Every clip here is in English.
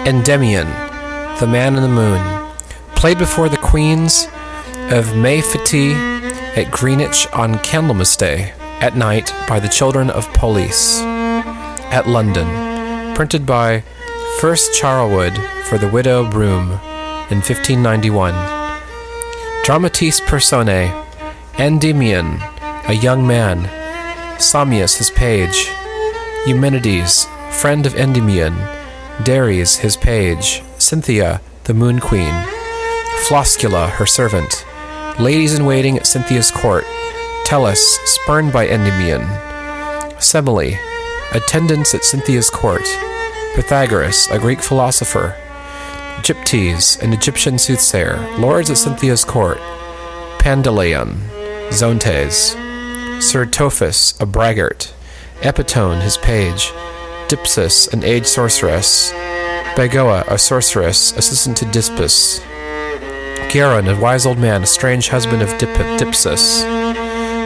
Endymion, the Man in the Moon, played before the Queens of Mayfiti at Greenwich on Candlemas Day at night by the Children of Police at London, printed by First Charlwood for the Widow Broom in 1591. Dramatis Personae: Endymion, a young man; Samius, his page; Eumenides, friend of Endymion; Dares, his page; Cynthia, the Moon Queen; Floscula, her servant; ladies-in-waiting at Cynthia's court; Tellus, spurned by Endymion; Semele, attendants at Cynthia's court; Pythagoras, a Greek philosopher; Gyptes, an Egyptian soothsayer; lords at Cynthia's court; Pandaleon; Zontes; Sir Tophus, a braggart; Epitone, his page; Dipsas, an aged sorceress; Bagoa, a sorceress, assistant to Dispus; Geron, a wise old man, a strange husband of Dipsas;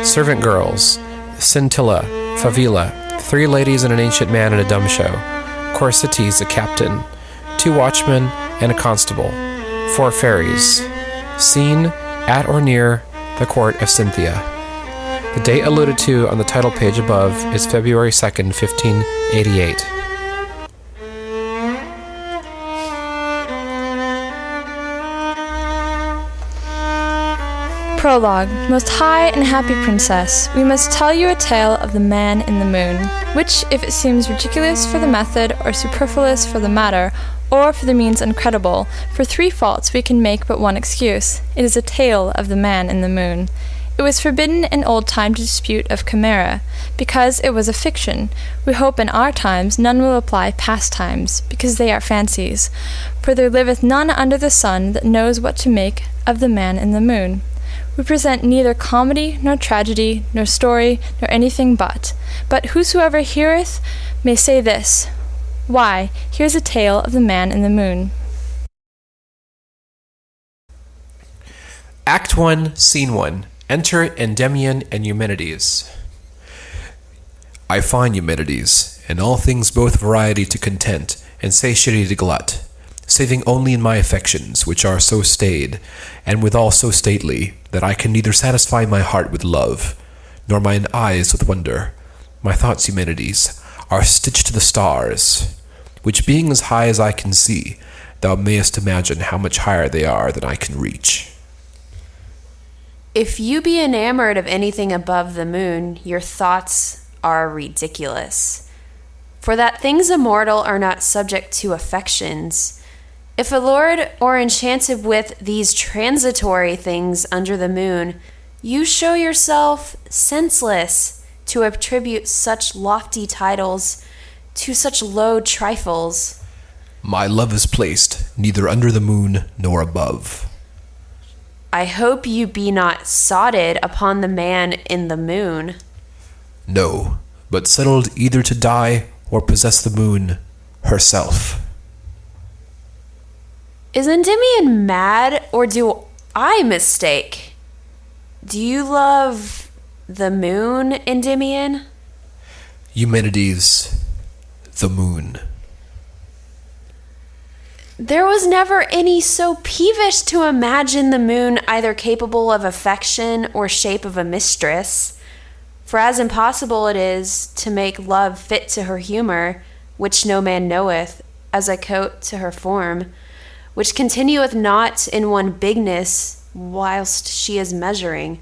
servant girls; Scintilla; Favila; 3 ladies and an ancient man in a dumb show; Corsites, a captain; 2 watchmen and a constable; 4 fairies. Scene at or near the court of Cynthia. The date alluded to on the title page above is February 2nd, 1588. Prologue. Most high and happy princess, we must tell you a tale of the Man in the Moon, which, if it seems ridiculous for the method, or superfluous for the matter, or for the means incredible, for 3 faults we can make but one excuse. It is a tale of the Man in the Moon. It was forbidden in old time to dispute of chimera, because it was a fiction. We hope in our times none will apply past times, because they are fancies. For there liveth none under the sun that knows what to make of the Man in the Moon. We present neither comedy, nor tragedy, nor story, nor anything but whosoever heareth may say this, Why, here's a tale of the Man in the Moon. Act 1, Scene 1. Enter Endymion and Eumenides. I find, Eumenides, in all things both variety to content, and satiety to glut, saving only in my affections, which are so staid, and withal so stately, that I can neither satisfy my heart with love, nor mine eyes with wonder. My thoughts, Eumenides, are stitched to the stars, which being as high as I can see, thou mayest imagine how much higher they are than I can reach. If you be enamored of anything above the moon, your thoughts are ridiculous. For that things immortal are not subject to affections. If allured or enchanted with these transitory things under the moon, you show yourself senseless to attribute such lofty titles to such low trifles. My love is placed neither under the moon nor above. I hope you be not sodded upon the Man in the Moon. No, but settled either to die or possess the moon herself. Is Endymion mad, or do I mistake? Do you love the moon, Endymion? Eumenides, the moon. There was never any so peevish to imagine the moon either capable of affection or shape of a mistress. For as impossible it is to make love fit to her humour, which no man knoweth, as a coat to her form, which continueth not in one bigness whilst she is measuring.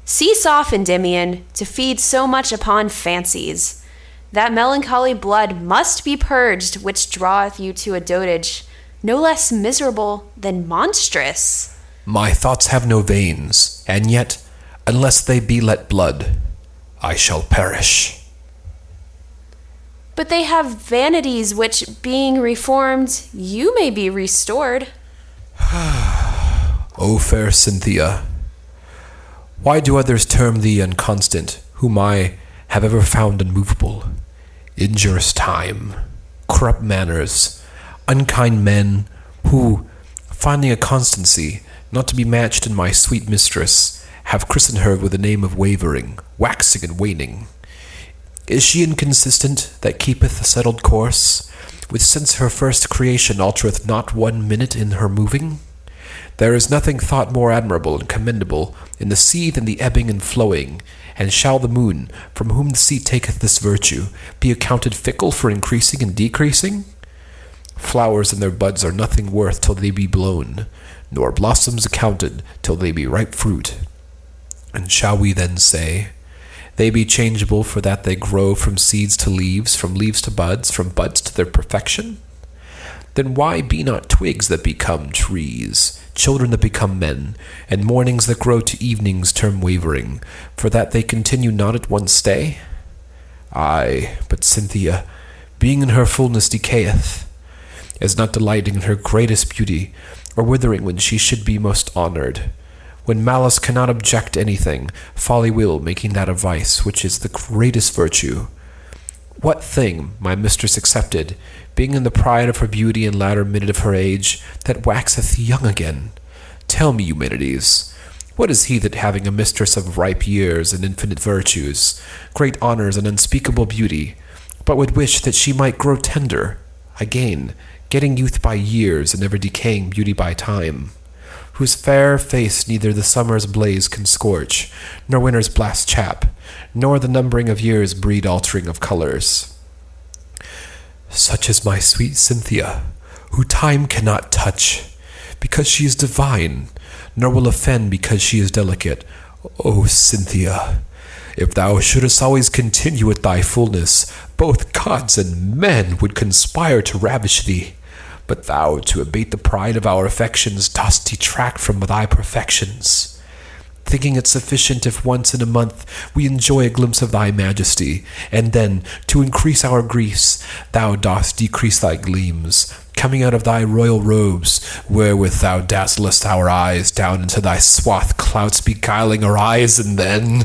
Cease off, Endymion, to feed so much upon fancies. That melancholy blood must be purged which draweth you to a dotage no less miserable than monstrous. My thoughts have no veins, and yet, unless they be let blood, I shall perish. But they have vanities which, being reformed, you may be restored. O fair Cynthia, why do others term thee unconstant, whom I have ever found unmovable? Injurious time, corrupt manners, unkind men, who, finding a constancy not to be matched in my sweet mistress, have christened her with the name of wavering, waxing and waning. Is she inconsistent that keepeth a settled course, which since her first creation altereth not 1 minute in her moving? There is nothing thought more admirable and commendable in the sea than the ebbing and flowing. And shall the moon, from whom the sea taketh this virtue, be accounted fickle for increasing and decreasing? Flowers in their buds are nothing worth till they be blown, nor blossoms accounted till they be ripe fruit. And shall we then say, they be changeable for that they grow from seeds to leaves, from leaves to buds, from buds to their perfection? Then why be not twigs that become trees, children that become men, and mornings that grow to evenings term wavering, for that they continue not at one stay? Ay, but Cynthia, being in her fullness decayeth, is not delighting in her greatest beauty, or withering when she should be most honoured. When malice cannot object anything, folly will, making that a vice, which is the greatest virtue. What thing, my mistress excepted, being in the pride of her beauty and latter minute of her age, that waxeth young again? Tell me, Eumenides, what is he that having a mistress of ripe years and infinite virtues, great honours and unspeakable beauty, but would wish that she might grow tender, again, getting youth by years and never decaying beauty by time, whose fair face neither the summer's blaze can scorch, nor winter's blast chap, nor the numbering of years breed altering of colours? Such is my sweet Cynthia, who time cannot touch, because she is divine, nor will offend because she is delicate. O Cynthia, if thou shouldest always continue at thy fullness, both gods and men would conspire to ravish thee. But thou, to abate the pride of our affections, dost detract from thy perfections, thinking it sufficient if once in a month we enjoy a glimpse of thy majesty, and then, to increase our griefs, thou dost decrease thy gleams, coming out of thy royal robes, wherewith thou dazzlest our eyes, down into thy swath clouts beguiling our eyes, and then...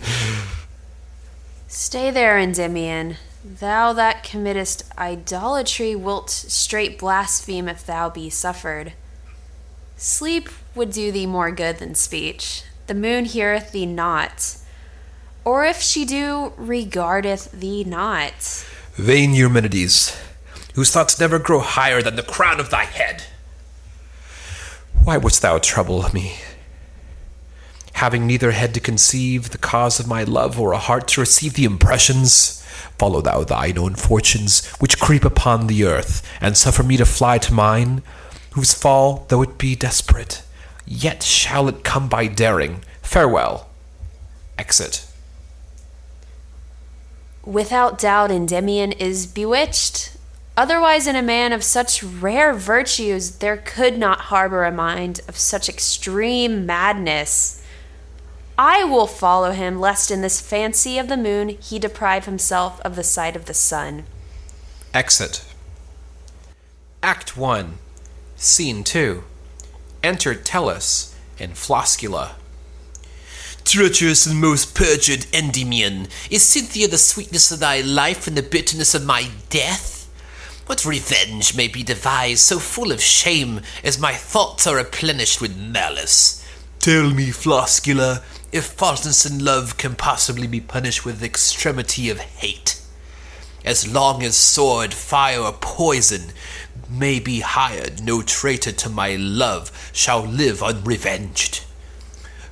Stay there, Endymion. Thou that committest idolatry wilt straight blaspheme if thou be suffered. Sleep would do thee more good than speech. The moon heareth thee not, or if she do, regardeth thee not. Vain Eumenides, whose thoughts never grow higher than the crown of thy head, why wouldst thou trouble me? Having neither head to conceive the cause of my love, or a heart to receive the impressions, follow thou thine own fortunes, which creep upon the earth, and suffer me to fly to mine, whose fall, though it be desperate, yet shall it come by daring. Farewell. Exit. Without doubt, Endymion is bewitched. Otherwise, in a man of such rare virtues, there could not harbor a mind of such extreme madness. I will follow him, lest in this fancy of the moon he deprive himself of the sight of the sun. Exit. Act 1. Scene 2. Enter Tellus and Floscula. Treacherous and most perjured Endymion, is Cynthia the sweetness of thy life and the bitterness of my death? What revenge may be devised so full of shame as my thoughts are replenished with malice? Tell me, Floscula, if falseness in love can possibly be punished with the extremity of hate. As long as sword, fire, or poison may be hired, no traitor to my love shall live unrevenged.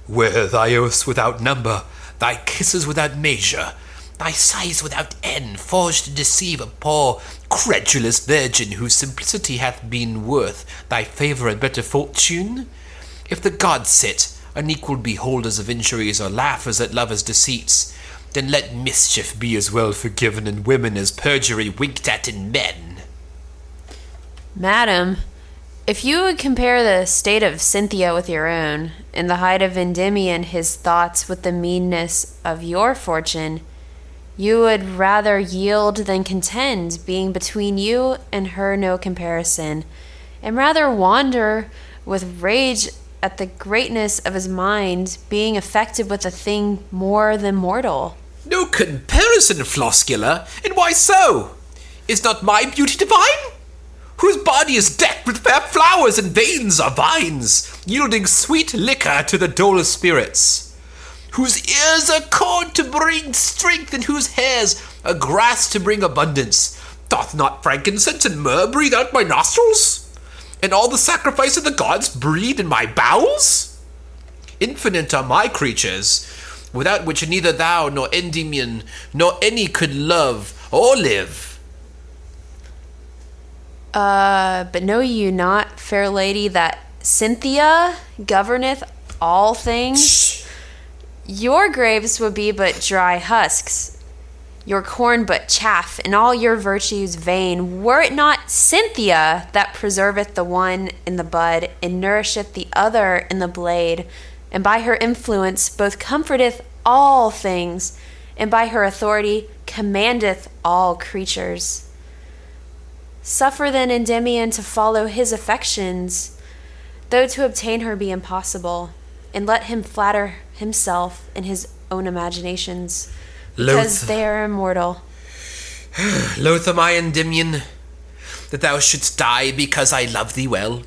Were thy oaths without number, thy kisses without measure, thy sighs without end, forged to deceive a poor, credulous virgin whose simplicity hath been worth thy favour and better fortune? If the gods sit, unequal beholders of injuries or laughers at lovers' deceits, then let mischief be as well forgiven in women as perjury winked at in men. Madam, if you would compare the state of Cynthia with your own, and the height of Endymion his thoughts with the meanness of your fortune, you would rather yield than contend, being between you and her no comparison, and rather wander with rage at the greatness of his mind, being affected with a thing more than mortal. No comparison, Floscula, and why so? Is not my beauty divine? Whose body is decked with fair flowers and veins are vines, yielding sweet liquor to the duller spirits, whose ears are corn to bring strength, and whose hairs are grass to bring abundance, Doth not frankincense and myrrh breathe out my nostrils? And all the sacrifice of the gods breed in my bowels? Infinite are my creatures, without which neither thou nor Endymion nor any could love or live. But know you not, fair lady, that Cynthia governeth all things? Your graves would be but dry husks, your corn but chaff, and all your virtues vain, were it not Cynthia that preserveth the one in the bud, and nourisheth the other in the blade, and by her influence both comforteth all things, and by her authority commandeth all creatures. Suffer then Endymion to follow his affections, though to obtain her be impossible, and let him flatter himself in his own imaginations, because they are immortal. Loath am I, Endymion, that thou shouldst die because I love thee well,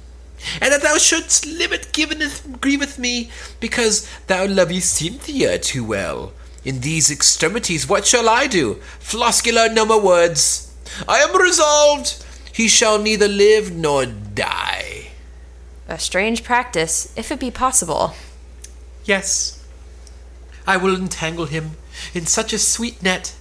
and that thou shouldst live it grieveth me because thou lovest Cynthia too well. In these extremities what shall I do? Floscula, no more words. I am resolved. He shall neither live nor die. A strange practice, if it be possible. Yes, I will entangle him in such a sweet net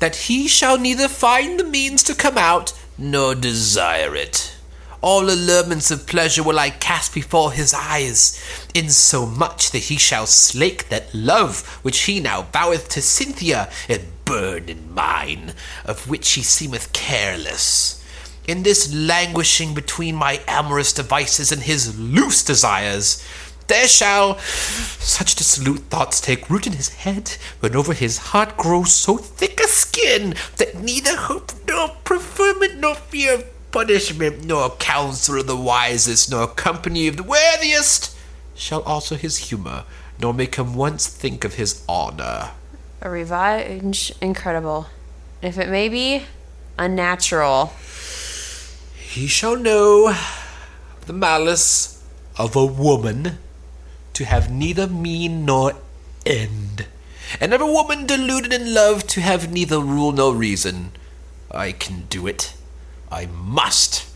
that he shall neither find the means to come out nor desire it. All allurements of pleasure will I cast before his eyes, insomuch that he shall slake that love which he now voweth to Cynthia, and burn in mine, of which he seemeth careless. In this languishing between my amorous devices and his loose desires, there shall such dissolute thoughts take root in his head, when over his heart grows so thick a skin, that neither hope nor preferment nor fear of punishment, nor counsel of the wisest, nor company of the worthiest, shall alter his humour, nor make him once think of his honour. A revenge incredible, if it may be, unnatural. He shall know the malice of a woman to have neither mean nor end, and of a woman deluded in love to have neither rule nor reason. I can do it. I must.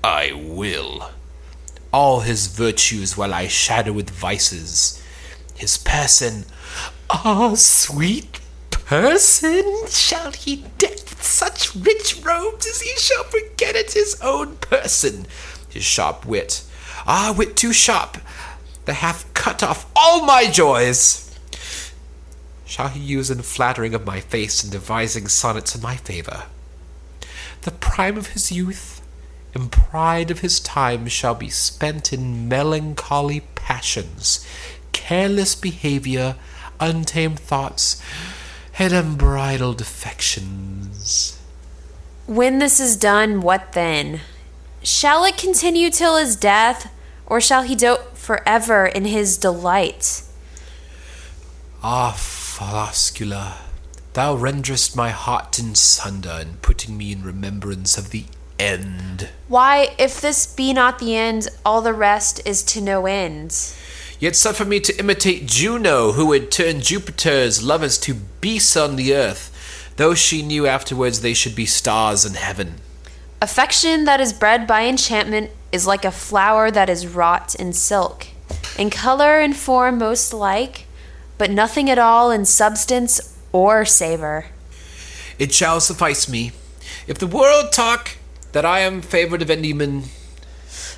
I will. All his virtues will I shadow with vices. His person, sweet person, shall he deck with such rich robes as he shall forget it his own person. His sharp wit, wit too sharp, that hath cut off all my joys, shall he use in flattering of my face and devising sonnets in my favour. The prime of his youth and pride of his time shall be spent in melancholy passions, careless behaviour, untamed thoughts, and unbridled affections. When this is done, what then? Shall it continue till his death, or shall he dote forever in his delight? Floscula, thou renderest my heart in sunder, in putting me in remembrance of the end. Why, if this be not the end, all the rest is to no end. Yet suffer me to imitate Juno, who would turn Jupiter's lovers to beasts on the earth, though she knew afterwards they should be stars in heaven. Affection that is bred by enchantment is like a flower that is wrought in silk, in color and form most like, but nothing at all in substance or savor. It shall suffice me, if the world talk, that I am favoured of Endymion.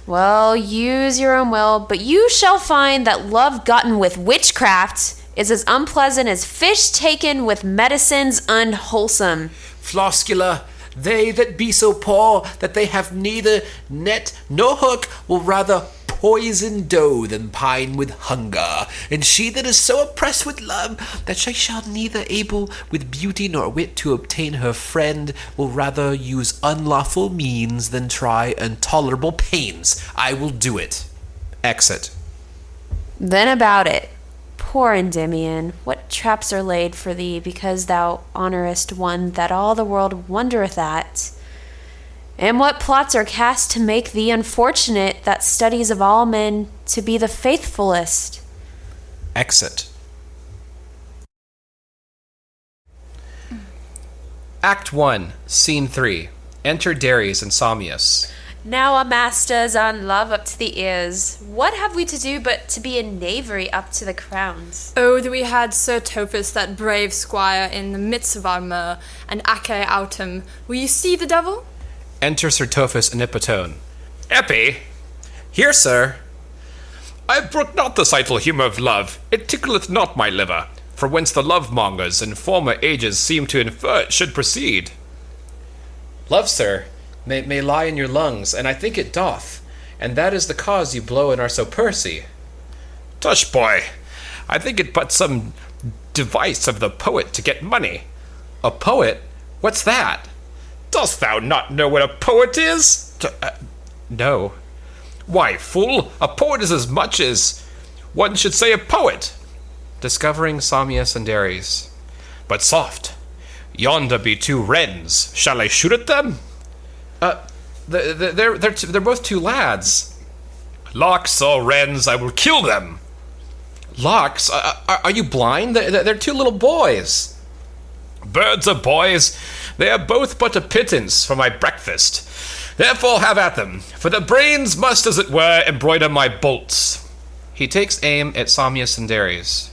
Well, use your own will, but you shall find that love gotten with witchcraft is as unpleasant as fish taken with medicines unwholesome. Floscula, they that be so poor that they have neither net nor hook will rather poison dough than pine with hunger. And she that is so oppressed with love that she shall neither able with beauty nor wit to obtain her friend will rather use unlawful means than try intolerable pains. I will do it. Exit. Then about it. Poor Endymion, what traps are laid for thee, because thou honourest one that all the world wondereth at? And what plots are cast to make thee unfortunate that studies of all men to be the faithfulest? Exit. Act 1, Scene 3. Enter Darius and Samius. Now our masters are in love up to the ears. What have we to do but to be in knavery up to the crowns? Oh, that we had Sir Tophus, that brave squire, in the midst of our myrrh, and Achae autem. Will you see the devil? Enter Sir Tophus and Ipitone. Epi, Here, sir. I brook not the sightful humour of love. It tickleth not my liver, for whence the love-mongers in former ages seem to infer it should proceed. Love, sir, may lie in your lungs, and I think it doth, and that is the cause you blow and are so pursy. Tush, boy, I think it but some device of the poet to get money. A poet? What's that? Dost thou not know what a poet is? No. Why, fool, a poet is as much as one should say a poet. Discovering Samius and Darius. But soft, yonder be two wrens. Shall I shoot at them? They're both two lads. Larks or wrens, I will kill them. Larks? Are you blind? They're two little boys. Birds are boys. They are both but a pittance for my breakfast. Therefore have at them, for the brains must, as it were, embroider my bolts. He takes aim at Samius and Darius.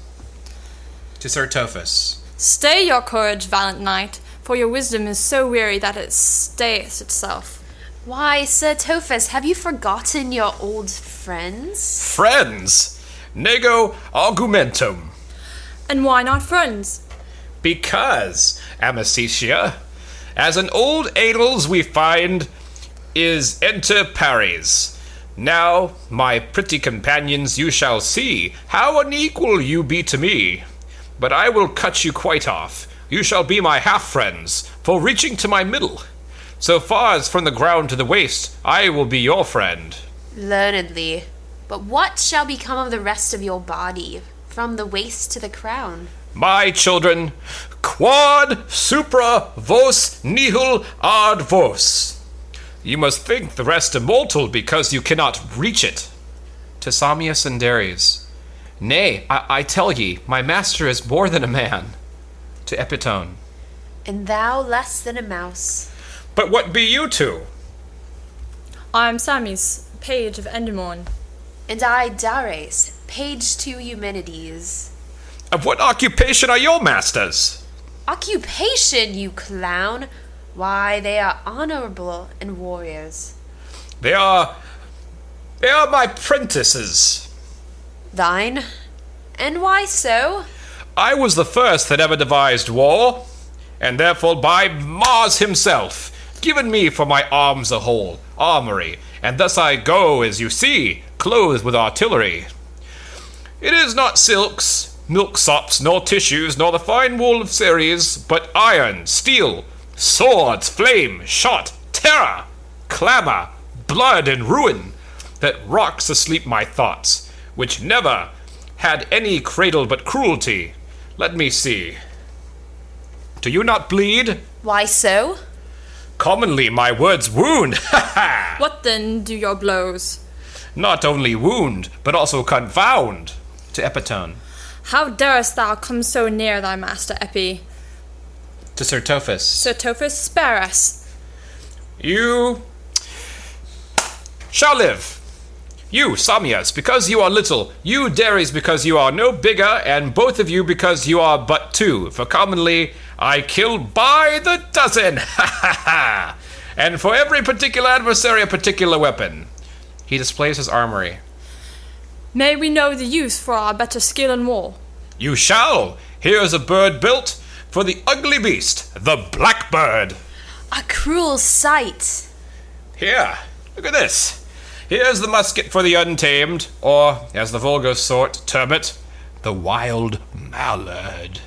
To Sir Tophus. Stay your courage, valiant knight, for your wisdom is so weary that it stayeth itself. Why, Sir Tophus, have you forgotten your old friends? Friends, nego argumentum. And why not friends? Because, Amicitia, as an old adels we find, is enter pares. Now, my pretty companions, you shall see how unequal you be to me. But I will cut you quite off. You shall be my half-friends, for reaching to my middle. So far as from the ground to the waist, I will be your friend. Learnedly. But what shall become of the rest of your body, from the waist to the crown? My children, quod supra vos nihil ad vos. You must think the rest immortal because you cannot reach it. To Samius and Darius. Nay, I tell ye, my master is more than a man. To Epitone. And thou less than a mouse. But what be you two? I am Samis, page of Endymion. And I, Dares, page to Eumenides. Of what occupation are your masters? Occupation, you clown! Why, they are honorable and warriors. They are my prentices. Thine? And why so? I was the first that ever devised war, and therefore by Mars himself, given me for my arms a whole armory, and thus I go, as you see, clothed with artillery. It is not silks, milksops, nor tissues, nor the fine wool of Ceres, but iron, steel, swords, flame, shot, terror, clamour, blood, and ruin, that rocks asleep my thoughts, which never had any cradle but cruelty. Let me see. Do you not bleed? Why so? Commonly my words wound, ha ha! What then do your blows? Not only wound, but also confound. To Epitone. How darest thou come so near thy master, Epi? To Sir Tophus. Sir Tophus, spare us. You shall live. You, Samias, because you are little. You, Darius, because you are no bigger. And both of you because you are but two. For commonly I kill by the dozen. Ha ha ha! And for every particular adversary a particular weapon. He displays his armory. May we know the use for our better skill in war? You shall. Here is a bird built for the ugly beast, the blackbird. A cruel sight. Here, look at this. Here's the musket for the untamed, or, as the vulgar sort term it, the wild mallard.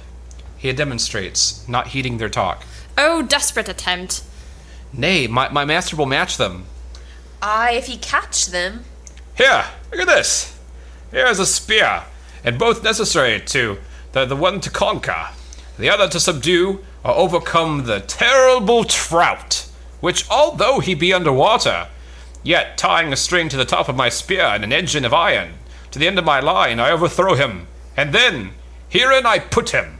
He demonstrates, not heeding their talk. Oh, desperate attempt. Nay, my master will match them. Aye, if ye catch them. Here, look at this. Here's a spear, and both necessary to the one to conquer, the other to subdue or overcome the terrible trout, which, although he be under water, yet tying a string to the top of my spear and an engine of iron, to the end of my line I overthrow him, and then herein I put him.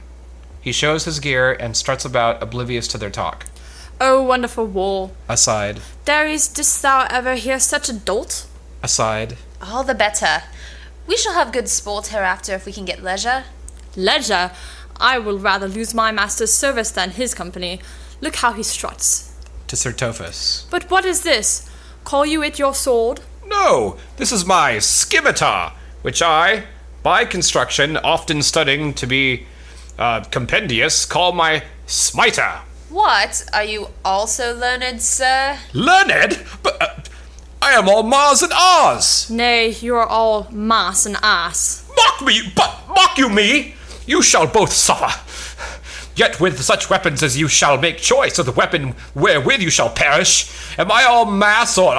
He shows his gear and struts about, oblivious to their talk. O wonderful war! Aside. Darius, didst thou ever hear such a dolt? Aside. All the better. We shall have good sport hereafter if we can get leisure. Leisure? I will rather lose my master's service than his company. Look how he struts. To Sir Tophus. But what is this? Call you it your sword? No, this is my scimitar, which I, by construction, often studying to be compendious, call my smiter. What? Are you also learned, sir? Learned? But I am all Mars and Rs. Nay, you are all mass and ass. Mock me, but mock you me? You shall both suffer. Yet with such weapons as you shall make choice of the weapon wherewith you shall perish. Am I all mass or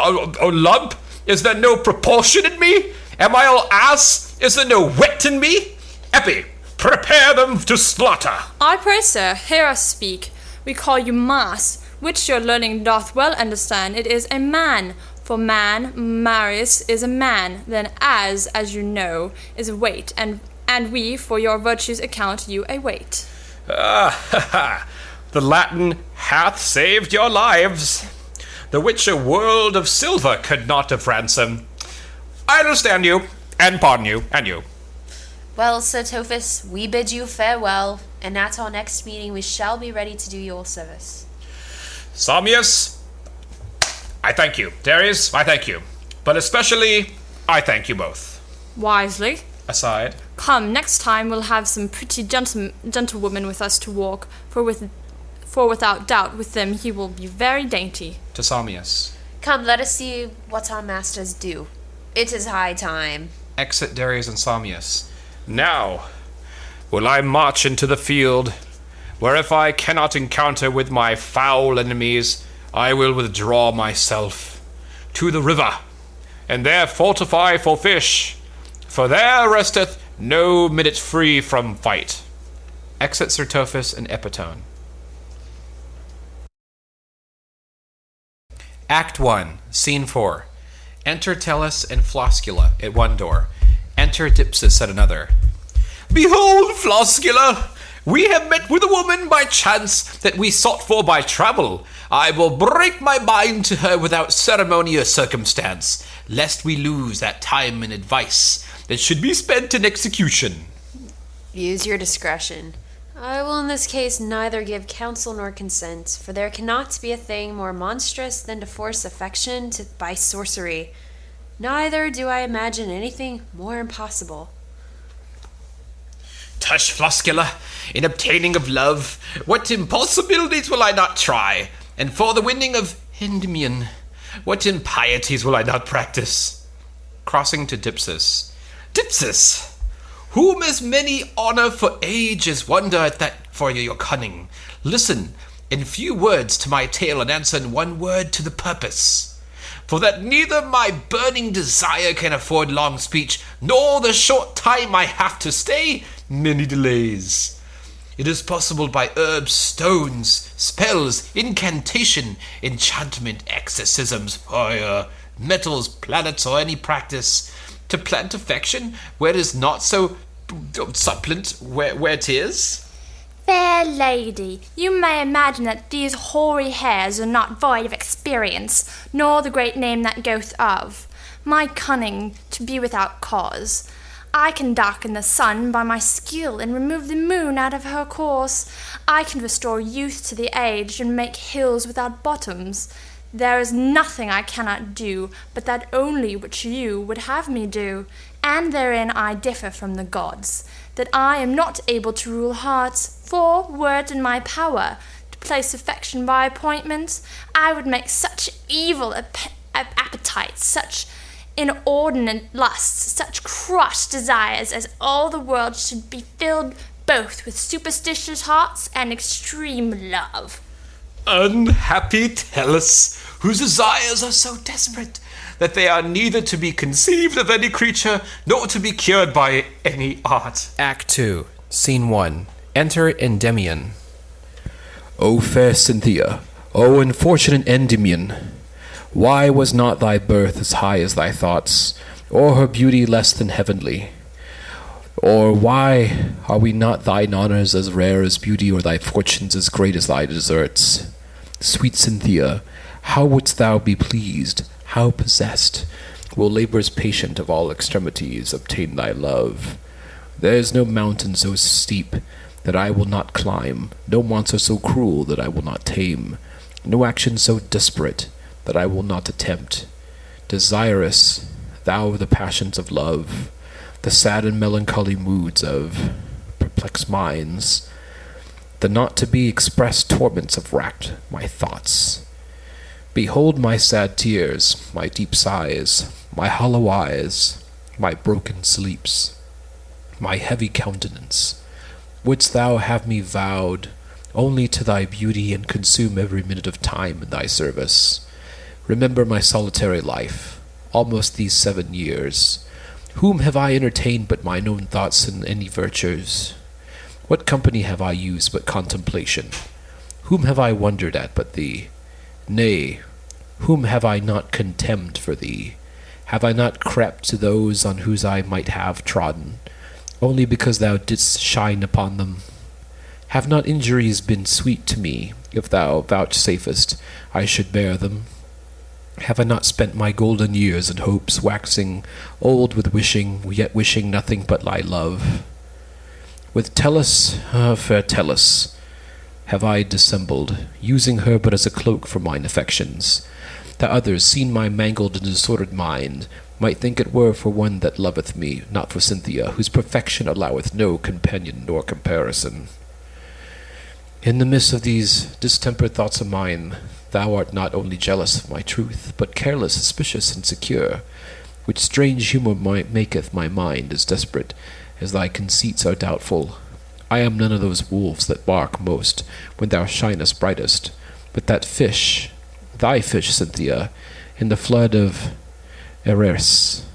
lump? Is there no propulsion in me? Am I all ass? Is there no wit in me? Epi, prepare them to slaughter. I pray, sir, hear us speak. We call you mass, which your learning doth well understand. It is a man. For man, Marius, is a man. Then as you know, is a weight. And we, for your virtues, account you a weight. The Latin hath saved your lives, the which a world of silver could not have ransomed. I understand you, and pardon you, and you. Well, Sir Tophus, we bid you farewell, and at our next meeting we shall be ready to do your service. Samius, I thank you. Darius, I thank you. But especially, I thank you both. Wisely. Aside. Come, next time we'll have some pretty gentlewomen with us to walk, for without doubt with them he will be very dainty. To Samius. Come, let us see what our masters do. It is high time. Exit Darius and Samius. Now will I march into the field, where if I cannot encounter with my foul enemies, I will withdraw myself to the river, and there fortify for fish, for there resteth no minute free from fight. Exit Sir Tophus and Epitone. Act 1, Scene 4. Enter Tellus and Floscula at one door. Enter Dipsys at another. Behold, Floscula, we have met with a woman by chance that we sought for by travel. I will break my mind to her without ceremony or circumstance, lest we lose that time and advice that should be spent in execution. Use your discretion. I will in this case neither give counsel nor consent, for there cannot be a thing more monstrous than to force affection by sorcery. Neither do I imagine anything more impossible. Tush, Floscula, in obtaining of love, what impossibilities will I not try? And for the winning of Endymion, what impieties will I not practice? Crossing to Dipsys. Dipsys, whom as many honor for age as wonder at that for your cunning. Listen in few words to my tale, and answer in one word to the purpose. For that neither my burning desire can afford long speech, nor the short time I have to stay many delays. It is possible by herbs, stones, spells, incantation, enchantment, exorcisms, fire, metals, planets, or any practice, to plant affection where it is not so suppliant where it is. Fair lady, you may imagine that these hoary hairs are not void of experience, nor the great name that goeth of. My cunning to be without cause. I can darken the sun by my skill, and remove the moon out of her course. I can restore youth to the aged, and make hills without bottoms. There is nothing I cannot do, but that only which you would have me do, and therein I differ from the gods, that I am not able to rule hearts, for, were it in my power to place affection by appointment, I would make such evil appetites, such inordinate lusts, such crushed desires, as all the world should be filled both with superstitious hearts and extreme love. Unhappy Tellus, whose desires are so desperate that they are neither to be conceived of any creature nor to be cured by any art. Act 2, Scene 1. Enter Endymion. O fair Cynthia, O unfortunate Endymion, why was not thy birth as high as thy thoughts, or her beauty less than heavenly? Or why are we not thine honours as rare as beauty, or thy fortunes as great as thy deserts? Sweet Cynthia, how wouldst thou be pleased, how possessed, will labours patient of all extremities obtain thy love? There is no mountain so steep that I will not climb, no monster so cruel that I will not tame, no action so desperate that I will not attempt. Desirous, thou of the passions of love, the sad and melancholy moods of perplexed minds, the not to be expressed torments have racked my thoughts. Behold my sad tears, my deep sighs, my hollow eyes, my broken sleeps, my heavy countenance. Wouldst thou have me vowed only to thy beauty, and consume every minute of time in thy service? Remember my solitary life, almost these 7 years. Whom have I entertained but mine own thoughts and any virtues? What company have I used but contemplation? Whom have I wondered at but thee? Nay, whom have I not contemned for thee? Have I not crept to those on whose I might have trodden, only because thou didst shine upon them? Have not injuries been sweet to me, if thou vouchsafest I should bear them? Have I not spent my golden years in hopes, waxing old with wishing, yet wishing nothing but thy love? With Tellus, fair Tellus, have I dissembled, using her but as a cloak for mine affections, that others, seeing my mangled and disordered mind, might think it were for one that loveth me, not for Cynthia, whose perfection alloweth no companion nor comparison. In the midst of these distempered thoughts of mine, thou art not only jealous of my truth, but careless, suspicious, and secure, which strange humour maketh my mind as desperate as thy conceits are doubtful. I am none of those wolves that bark most when thou shinest brightest, but that fish, thy fish, Cynthia, in the flood of Eris,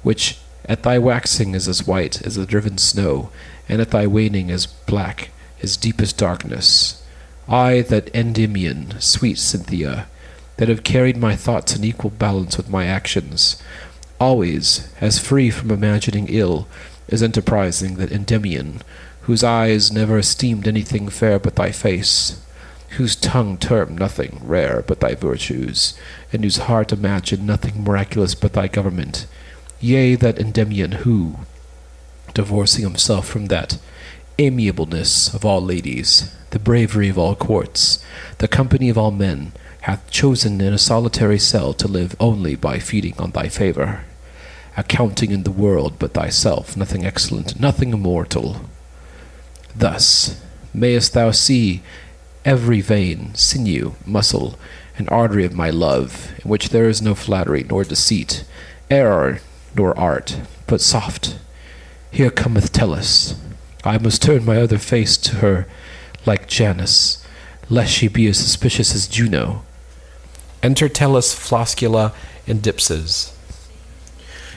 which at thy waxing is as white as the driven snow, and at thy waning as black as deepest darkness. I, that Endymion, sweet Cynthia, that have carried my thoughts in equal balance with my actions, always as free from imagining ill as enterprising that Endymion, whose eyes never esteemed anything fair but thy face, whose tongue termed nothing rare but thy virtues, and whose heart imagined nothing miraculous but thy government. Yea, that Endymion who, divorcing himself from that amiableness of all ladies, the bravery of all courts, the company of all men, hath chosen in a solitary cell to live only by feeding on thy favour, accounting in the world but thyself nothing excellent, nothing immortal. Thus mayest thou see every vein, sinew, muscle, and artery of my love, in which there is no flattery nor deceit, error nor art, but soft. Here cometh Tellus. I must turn my other face to her like Janus, lest she be as suspicious as Juno. Enter Tellus, Floscula, and Dipsys.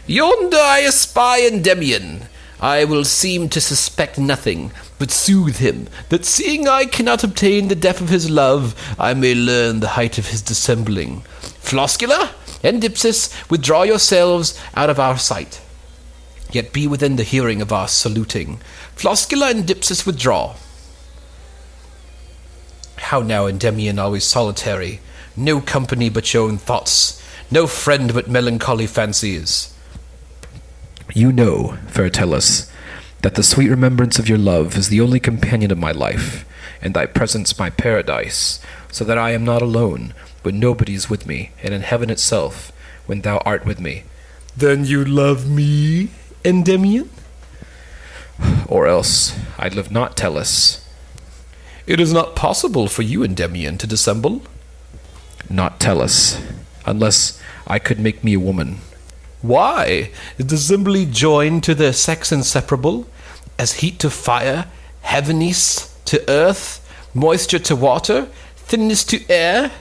Yonder I espy Endymion. I will seem to suspect nothing, but soothe him, that seeing I cannot obtain the depth of his love, I may learn the height of his dissembling. Floscula and Dipsys, withdraw yourselves out of our sight, yet be within the hearing of our saluting. Floscula and Dipsys, withdraw. How now, Endymion, always solitary, no company but your own thoughts, no friend but melancholy fancies. You know, fair Tellus, that the sweet remembrance of your love is the only companion of my life, and thy presence my paradise, so that I am not alone, when nobody is with me, and in heaven itself, when thou art with me. Then you love me, Endymion? Or else I live not, Tellus. It is not possible for you, Endymion, to dissemble. Not Tellus, unless I could make me a woman. Why? Is dissembly joined to the sex inseparable, as heat to fire, heaviness to earth, moisture to water, thinness to air?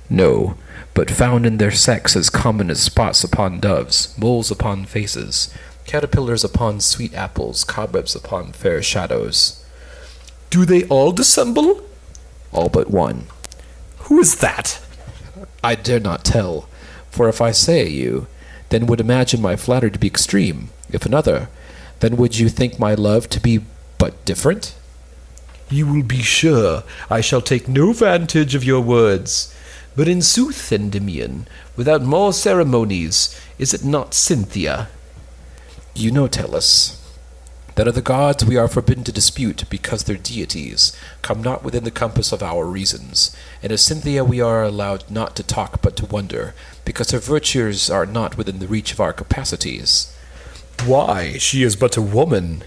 No, but found in their sex as common as spots upon doves, moles upon faces, caterpillars upon sweet apples, cobwebs upon fair shadows. Do they all dissemble? All but one. Who is that? I dare not tell, for if I say you, then would imagine my flattery to be extreme. If another, Then would you think my love to be but different? You will be sure I shall take no vantage of your words. But in sooth, Endymion, without more ceremonies, is it not Cynthia? You know, Tellus, that of the gods we are forbidden to dispute, because their deities come not within the compass of our reasons, and of Cynthia we are allowed not to talk but to wonder, because her virtues are not within the reach of our capacities. Why, she is but a woman.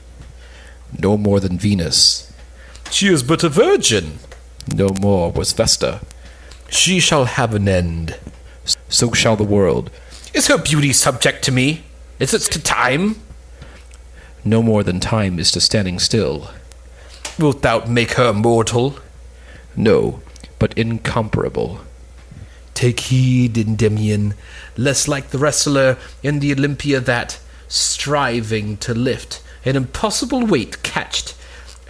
No more than Venus. She is but a virgin. No more was Vesta. She shall have an end. So shall the world. Is her beauty subject to me? Is it to time? No more than time is to standing still. Wilt thou make her mortal? No, but incomparable. Take heed, Endymion, lest like the wrestler in the Olympia that, striving to lift an impossible weight catched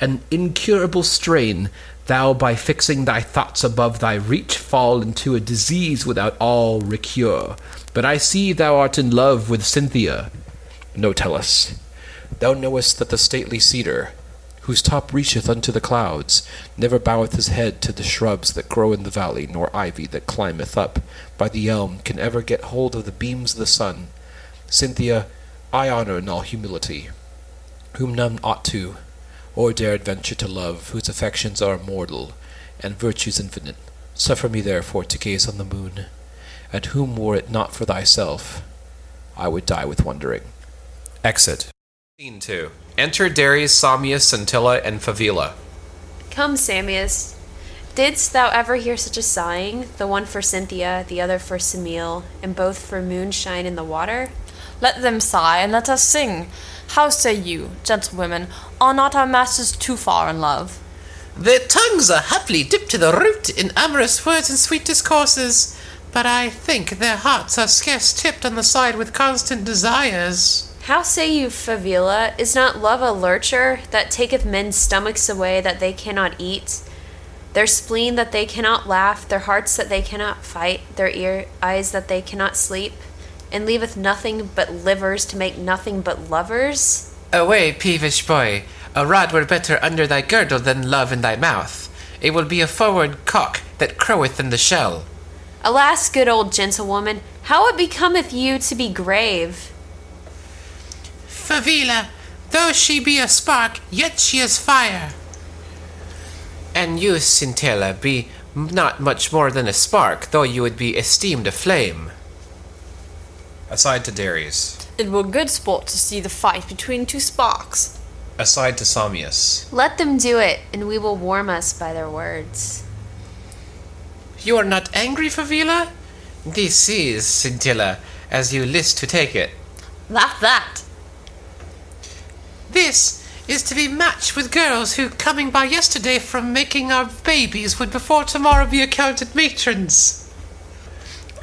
an incurable strain, thou by fixing thy thoughts above thy reach fall into a disease without all recure. But I see thou art in love with Cynthia. No, Tellus, thou knowest that the stately cedar, whose top reacheth unto the clouds, never boweth his head to the shrubs that grow in the valley, nor ivy that climbeth up by the elm can ever get hold of the beams of the sun. Cynthia I honour in all humility, whom none ought to, or dare adventure to love, whose affections are immortal, and virtues infinite. Suffer me therefore to gaze on the moon, at whom were it not for thyself, I would die with wondering. Exit. Scene 2. Enter Darius, Samius, Scintilla, and Favila. Come, Samius. Didst thou ever hear such a sighing, the one for Cynthia, the other for Semele, and both for moonshine in the water? Let them sigh, and let us sing. How say you, gentlewomen, are not our masters too far in love? Their tongues are haply dipped to the root in amorous words and sweet discourses, but I think their hearts are scarce tipped on the side with constant desires. How say you, Favila, is not love a lurcher that taketh men's stomachs away that they cannot eat, their spleen that they cannot laugh, their hearts that they cannot fight, their eyes that they cannot sleep, and leaveth nothing but livers to make nothing but lovers? Away, peevish boy, a rod were better under thy girdle than love in thy mouth. It will be a forward cock that croweth in the shell. Alas, good old gentlewoman, how it becometh you to be grave? Favila, though she be a spark, yet she is fire. And you, Scintilla, be not much more than a spark, though you would be esteemed a flame. Aside to Darius. It were good sport to see the fight between two sparks. Aside to Samius. Let them do it, and we will warm us by their words. You are not angry, Favila? This is, Scintilla, as you list to take it. That. This is to be matched with girls who, coming by yesterday from making our babies, would before tomorrow be accounted matrons.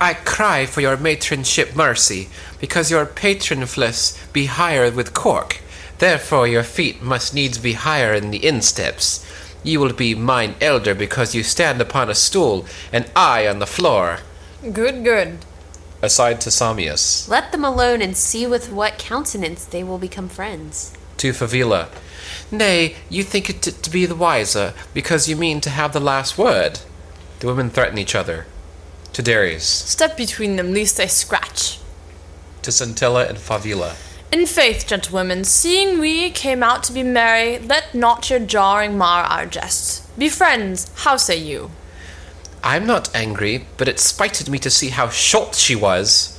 I cry for your matronship mercy, because your patronfless be higher with cork. Therefore your feet must needs be higher in the insteps. You will be mine elder because you stand upon a stool, and I on the floor. Good. Aside to Samius. Let them alone and see with what countenance they will become friends. To Favila. Nay, you think it to be the wiser, because you mean to have the last word. The women threaten each other. To Darius. Step between them, lest they scratch. To Scintilla and Favila. In faith, gentlewomen, seeing we came out to be merry, let not your jarring mar our jests. Be friends, how say you? I'm not angry, but it spited me to see how short she was.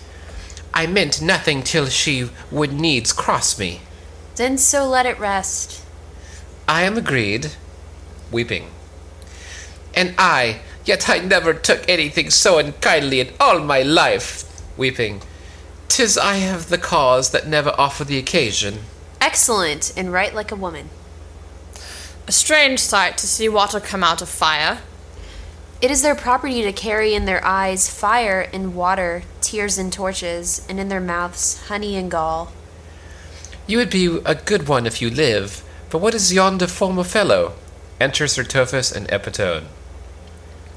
I meant nothing till she would needs cross me. Then so let it rest. I am agreed. Weeping. And I, yet I never took anything so unkindly in all my life. Weeping. 'Tis I have the cause that never offer the occasion. Excellent, and right like a woman. A strange sight to see water come out of fire. It is their property to carry in their eyes fire and water, tears and torches, and in their mouths honey and gall. You would be a good one if you live, but what is yonder former fellow? Enter Sir Tophus and Epitone.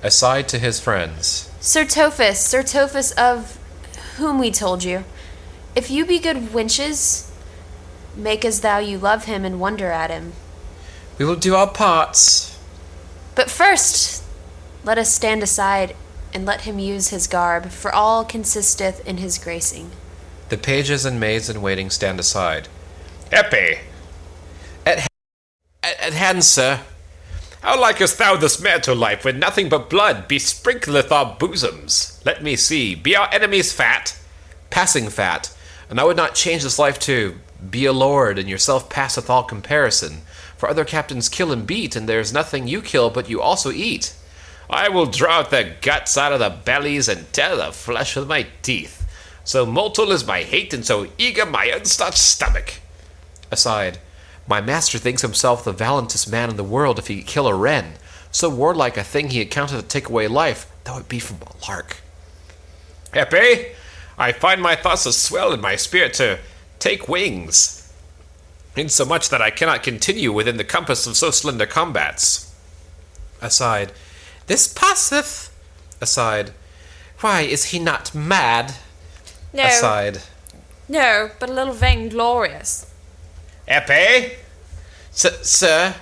Aside to his friends. Sir Tophus of whom we told you, if you be good wenches, Make as though you love him and wonder at him. We will do our parts. But first, let us stand aside and let him use his garb, for all consisteth in his gracing. The pages and maids in waiting stand aside. Epi, At hand, sir. how likest thou this mantle life when nothing but blood besprinkleth our bosoms? Let me see, be our enemies fat? Passing fat, and I would not change this life to be a lord, and yourself passeth all comparison. For other captains kill and beat, and there is nothing you kill but you also eat. I will draw out the guts out of the bellies and tear the flesh with my teeth. So mortal is my hate, and so eager my unstarched stomach. Aside, my master thinks himself the valiantest man in the world if he could kill a wren. So warlike a thing he accounted to take away life, though it be from a lark. Epi, I find my thoughts to swell and my spirit to take wings, insomuch that I cannot continue within the compass of so slender combats. Aside, this passeth. Aside, why is he not mad? No, Aside, no, but a little vainglorious. Epi, sir,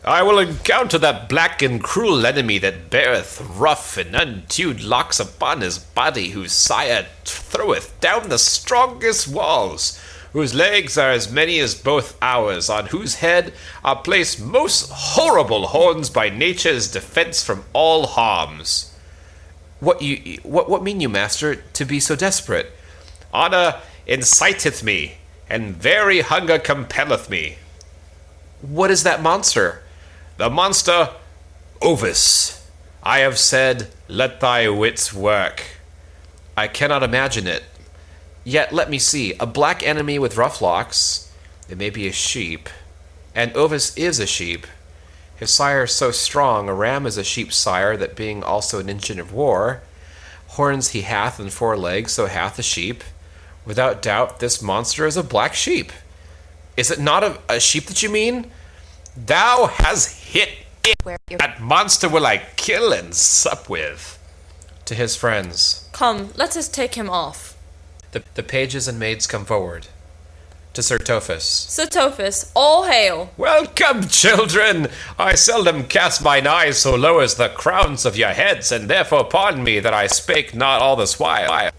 I will encounter that black and cruel enemy that beareth rough and untuned locks upon his body, whose sire throweth down the strongest walls, whose legs are as many as both ours, on whose head are placed most horrible horns by nature's defence from all harms. what mean you, master, to be so desperate? Honour inciteth me, and very hunger compelleth me. What is that monster? The monster, Ovis. I have said, let thy wits work. I cannot imagine it. Yet let me see, a black enemy with rough locks. It may be a sheep, and Ovis is a sheep. His sire is so strong, a ram is a sheep's sire, that being also an engine of war. Horns he hath and 4 legs, so hath a sheep. Without doubt, this monster is a black sheep. Is it not a sheep that you mean? Thou hast hit it. Where your That monster will I kill and sup with. To his friends. Come, let us take him off. The pages and maids come forward. To Sir Tophus. Sir Tophus, all hail. Welcome, children. I seldom cast mine eyes so low as the crowns of your heads, and therefore pardon me that I spake not all this while.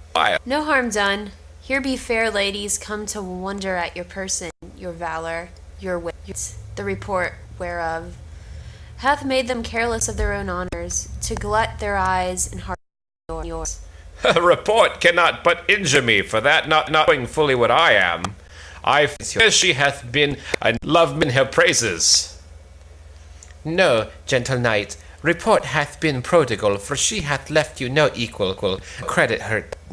No harm done. Here be fair ladies come to wonder at your person, your valor, your wit, the report whereof hath made them careless of their own honors, to glut their eyes and heart yours. A report cannot but injure me, for that not knowing fully what I am. I fear she hath been and loved in her praises. No, gentle knight, report hath been prodigal, for she hath left you no equal credit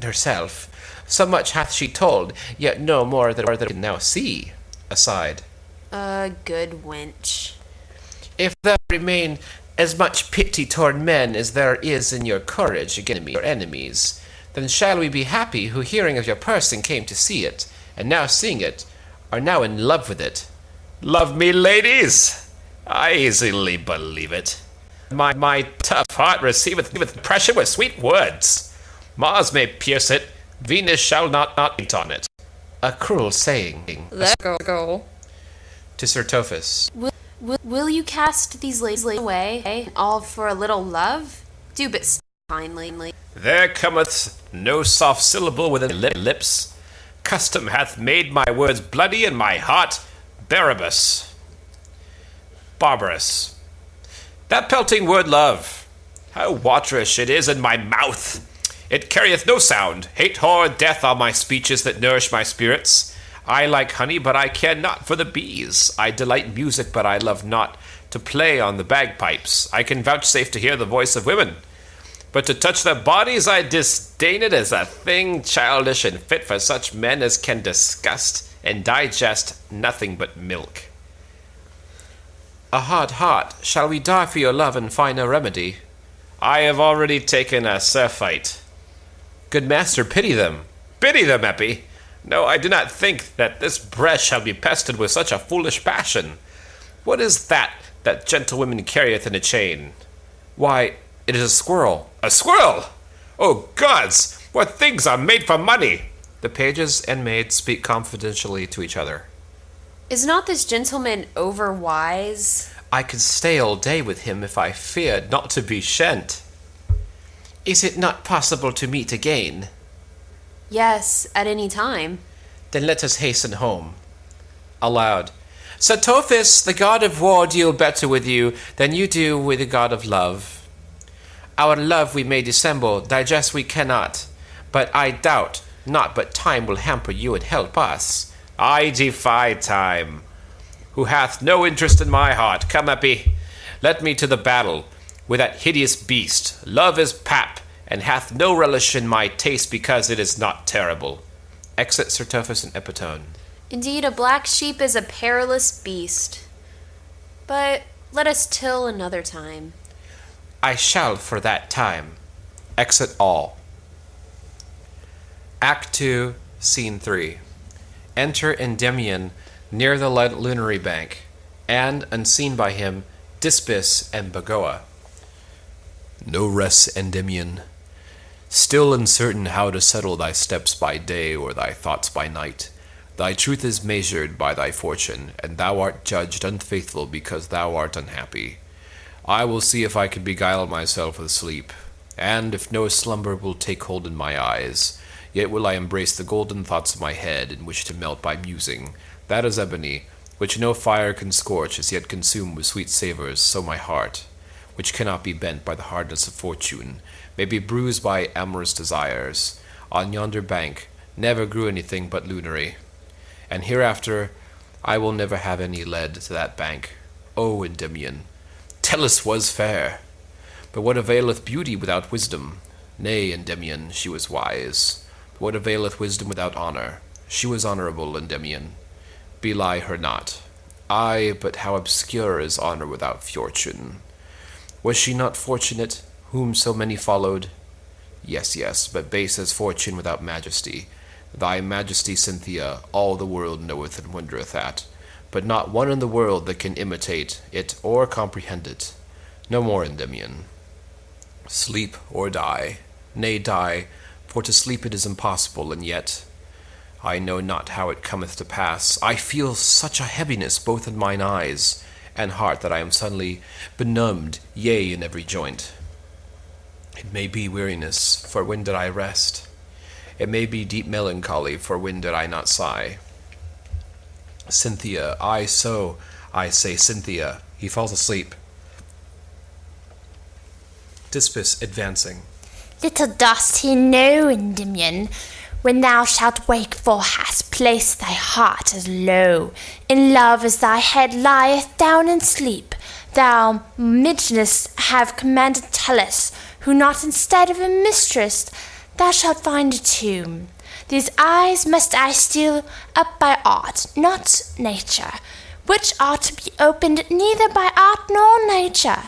herself. So much hath she told, yet no more than can now see. Aside. A good wench. If there remain as much pity toward men as there is in your courage against your enemies, then shall we be happy who, hearing of your person, came to see it, and now seeing it, are now in love with it. Love me, ladies? I easily believe it. My tough heart receiveth pressure with sweet words. Mars may pierce it, Venus shall not eat on it. A cruel saying. Let go. To Sir Tophus. Will you cast these ladies away, all for a little love? Do but speak kindly. There cometh no soft syllable within lips. Custom hath made my words bloody and my heart barbarous. That pelting word love, how waterish it is in my mouth! It carrieth no sound. Hate, horror, death are my speeches that nourish my spirits. I like honey, but I care not for the bees. I delight in music, but I love not to play on the bagpipes. I can vouchsafe to hear the voice of women, but to touch their bodies I disdain it as a thing childish and fit for such men as can disgust and digest nothing but milk. A hard heart, shall we die for your love and find no remedy? I have already taken a surfeit. Good master, pity them. Pity them, Epi. No, I do not think that this breast shall be pestered with such a foolish passion. What is that gentlewoman carrieth in a chain? Why, it is a squirrel. A squirrel! Oh gods, what things are made for money! The pages and maids speak confidentially to each other. Is not this gentleman overwise? I could stay all day with him if I feared not to be shent. Is it not possible to meet again? Yes, at any time. Then let us hasten home. Aloud. Sir Tophis, the god of war, deal better with you than you do with the god of love. Our love we may dissemble, digest we cannot, but I doubt not but time will hamper you and help us. I defy time, who hath no interest in my heart. Come, Epi, let me to the battle with that hideous beast. Love is pap, and hath no relish in my taste because it is not terrible. Exit Sir Tophis and Epitone. Indeed, a black sheep is a perilous beast. But let us till another time. I shall for that time. Exit all. Act 2, Scene 3. Enter Endymion near the lunary bank, and, unseen by him, Dispis and Bagoa. No rest, Endymion. Still uncertain how to settle thy steps by day or thy thoughts by night. Thy truth is measured by thy fortune, and thou art judged unfaithful because thou art unhappy. I will see if I can beguile myself with sleep, and if no slumber will take hold in my eyes, yet will I embrace the golden thoughts of my head and wish to melt by musing. That is ebony, which no fire can scorch, is yet consumed with sweet savours, so my heart, which cannot be bent by the hardness of fortune, may be bruised by amorous desires. On yonder bank never grew anything but lunary, and hereafter I will never have any led to that bank. O Endymion, Tellus was fair, but what availeth beauty without wisdom? Nay, Endymion, she was wise, but what availeth wisdom without honour? She was honourable, Endymion. Belie her not. Ay, but how obscure is honour without fortune? Was she not fortunate, whom so many followed? Yes, but base as fortune without majesty. Thy majesty, Cynthia, all the world knoweth and wondereth at, but not one in the world that can imitate it or comprehend it. No more, Endymion. Sleep or die. Nay, die, for to sleep it is impossible, and yet I know not how it cometh to pass. I feel such a heaviness both in mine eyes and heart that I am suddenly benumbed, yea, in every joint. It may be weariness, for when did I rest? It may be deep melancholy, for when did I not sigh? Cynthia, I say, Cynthia. He falls asleep. Dispis advancing. Little dost he know, Endymion, when thou shalt wake, for hast placed thy heart as low in love as thy head lieth down in sleep, thou midness have commanded Tellus, who not instead of a mistress thou shalt find a tomb. These eyes must I steal up by art, not nature, which are to be opened neither by art nor nature.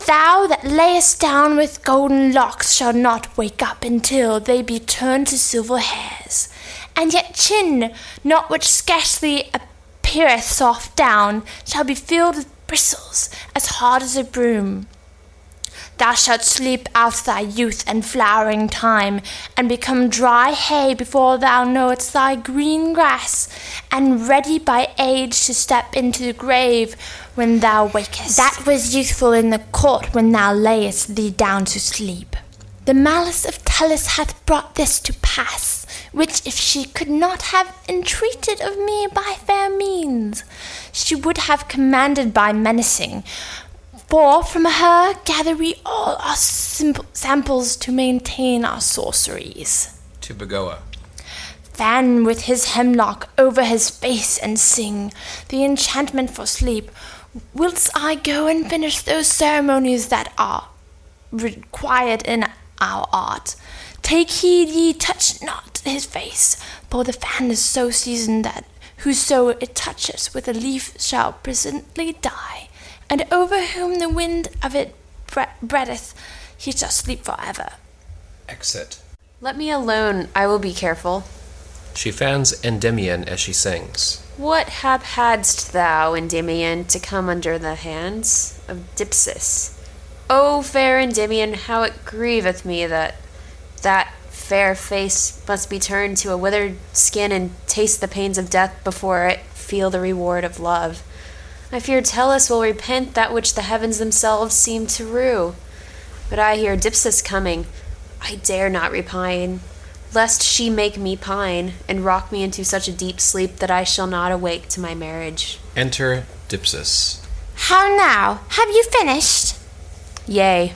Thou that layest down with golden locks shalt not wake up until they be turned to silver hairs, and yet chin, not which scarcely appeareth soft down, shall be filled with bristles as hard as a broom. Thou shalt sleep out thy youth and flowering time, and become dry hay before thou knowest thy green grass, and ready by age to step into the grave when thou wakest. That was youthful in the court when thou layest thee down to sleep. The malice of Tellus hath brought this to pass, which if she could not have entreated of me by fair means, she would have commanded by menacing. For from her gather we all our samples to maintain our sorceries. To Bagoa. Fan with his hemlock over his face and sing the enchantment for sleep, whilst I go and finish those ceremonies that are required in our art. Take heed ye touch not his face, for the fan is so seasoned that whoso it touches with a leaf shall presently die, and over whom the wind of it breatheth, he shall sleep forever. Exit. Let me alone, I will be careful. She fans Endymion as she sings. What hap hadst thou, Endymion, to come under the hands of Dipsys? O fair Endymion, how it grieveth me that fair face must be turned to a withered skin and taste the pains of death before it feel the reward of love. I fear Tellus will repent that which the heavens themselves seem to rue. But I hear Dipsys coming. I dare not repine, lest she make me pine, and rock me into such a deep sleep that I shall not awake to my marriage. Enter Dipsys. How now? Have you finished? Yea.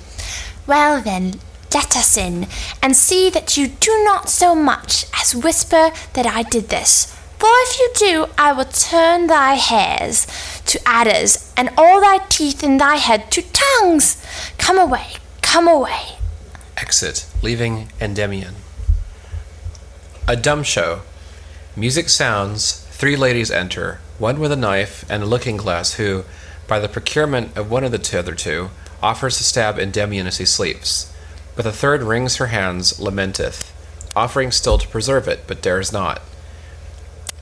Well then, let us in, and see that you do not so much as whisper that I did this. For if you do, I will turn thy hairs to adders, and all thy teeth in thy head to tongues. Come away, come away. Exit, leaving Endymion. A dumb show. Music sounds, 3 ladies enter, one with a knife and a looking-glass who, by the procurement of one of the other two, offers to stab Endymion as he sleeps. But the third wrings her hands, lamenteth, offering still to preserve it, but dares not.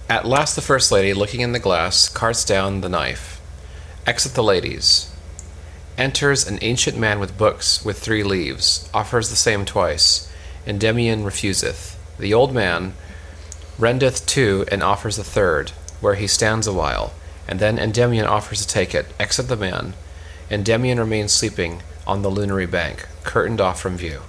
At last the first lady, looking in the glass, carts down the knife. Exit the ladies. Enters an ancient man with books, with 3 leaves, offers the same twice. Endymion refuseth. The old man rendeth 2 and offers a third, where he stands a while, and then Endymion offers to take it. Exit the man. Endymion remains sleeping on the lunary bank, curtained off from view.